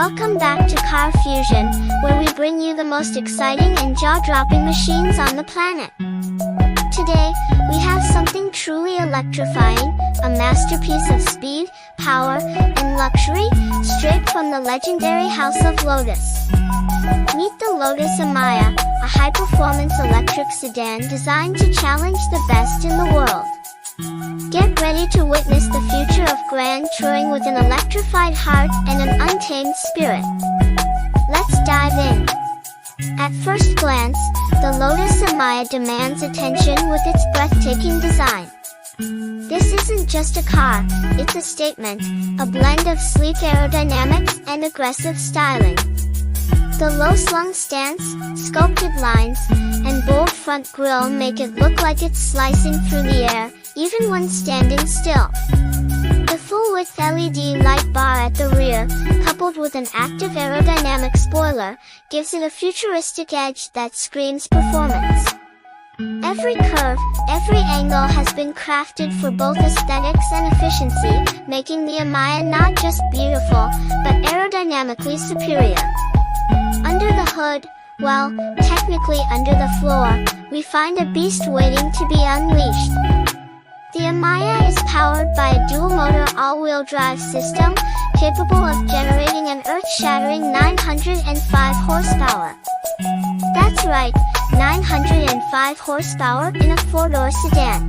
Welcome back to Car Fusion, where we bring you the most exciting and jaw-dropping machines on the planet. Today, we have something truly electrifying, a masterpiece of speed, power, and luxury, straight from the legendary house of Lotus. Meet the Lotus Emeya, a high-performance electric sedan designed to challenge the best in the world. Get ready to witness the future of grand touring with an electrified heart and an untamed spirit. Let's dive in. At first glance, the Lotus Emeya demands attention with its breathtaking design. This isn't just a car, it's a statement, a blend of sleek aerodynamics and aggressive styling. The low-slung stance, sculpted lines, and bold front grille make it look like it's slicing through the air, even when standing still. The full-width LED light bar at the rear, coupled with an active aerodynamic spoiler, gives it a futuristic edge that screams performance. Every curve, every angle has been crafted for both aesthetics and efficiency, making the Emeya not just beautiful, but aerodynamically superior. Under the hood, well, technically under the floor, we find a beast waiting to be unleashed. The Emeya is powered by a dual-motor all-wheel drive system, capable of generating an earth-shattering 905 horsepower. That's right, 905 horsepower in a four-door sedan.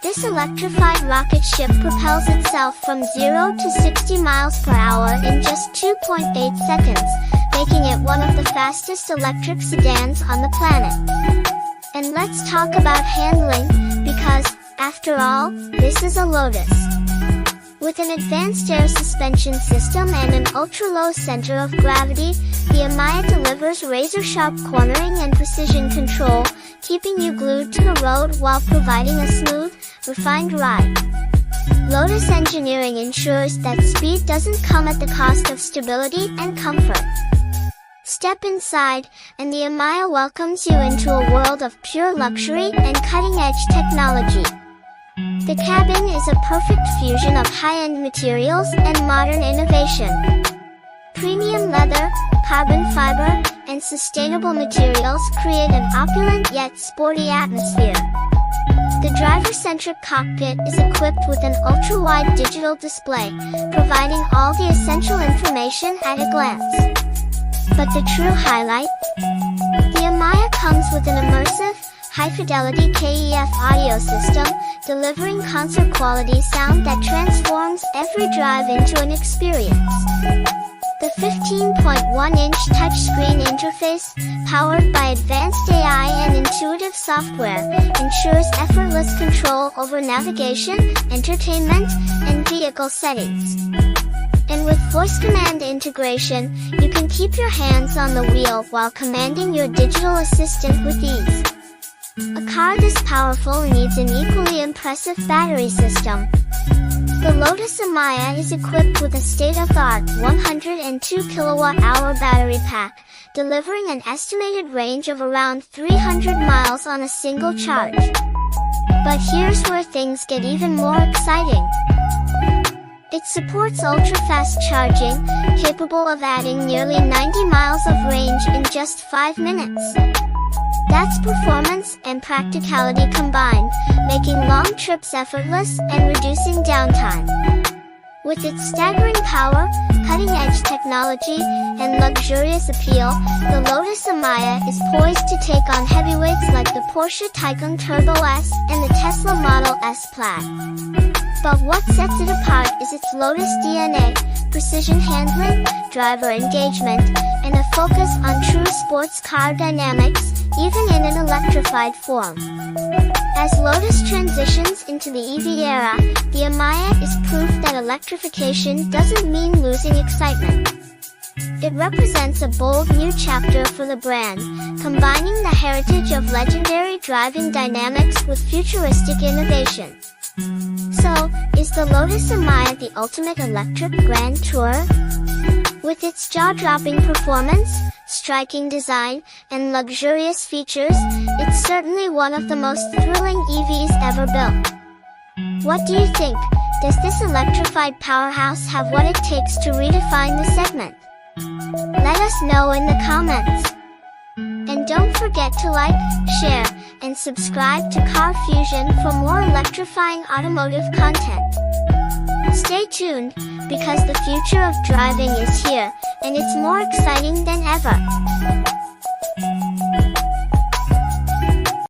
This electrified rocket ship propels itself from 0 to 60 miles per hour in just 2.8 seconds, making it one of the fastest electric sedans on the planet. And let's talk about handling, because, after all, this is a Lotus. With an advanced air suspension system and an ultra-low center of gravity, the Emeya delivers razor-sharp cornering and precision control, keeping you glued to the road while providing a smooth, refined ride. Lotus engineering ensures that speed doesn't come at the cost of stability and comfort. Step inside, and the Emeya welcomes you into a world of pure luxury and cutting-edge technology. The cabin is a perfect fusion of high-end materials and modern innovation. Premium leather, carbon fiber, and sustainable materials create an opulent yet sporty atmosphere. The driver-centric cockpit is equipped with an ultra-wide digital display, providing all the essential information at a glance. But the true highlight? The Emeya comes with an immersive, high-fidelity KEF audio system, delivering concert-quality sound that transforms every drive into an experience. The 15.1-inch touchscreen interface, powered by advanced AI and intuitive software, ensures effortless control over navigation, entertainment, and vehicle settings. And with voice command integration, you can keep your hands on the wheel while commanding your digital assistant with ease. A car this powerful needs an equally impressive battery system. The Lotus Emeya is equipped with a state-of-the-art 102 kilowatt-hour battery pack, delivering an estimated range of around 300 miles on a single charge. But here's where things get even more exciting. It supports ultra-fast charging, capable of adding nearly 90 miles of range in just 5 minutes. That's performance and practicality combined, making long trips effortless and reducing downtime. With its staggering power, cutting-edge technology, and luxurious appeal, the Lotus Emeya is poised to take on heavyweights like the Porsche Taycan Turbo S and the Tesla Model S Plaid. But what sets it apart is its Lotus DNA, precision handling, driver engagement, and a focus on true sports car dynamics, even in an electrified form. As Lotus transitions into the EV era, the Emeya is proof that electrification doesn't mean losing excitement. It represents a bold new chapter for the brand, combining the heritage of legendary driving dynamics with futuristic innovation. So, is the Lotus Emeya the ultimate electric grand tourer? With its jaw-dropping performance, striking design, and luxurious features, it's certainly one of the most thrilling EVs ever built. What do you think? Does this electrified powerhouse have what it takes to redefine the segment? Let us know in the comments. And don't forget to like, share, and subscribe to Car Fusion for more electrifying automotive content. Stay tuned, because the future of driving is here, and it's more exciting than ever.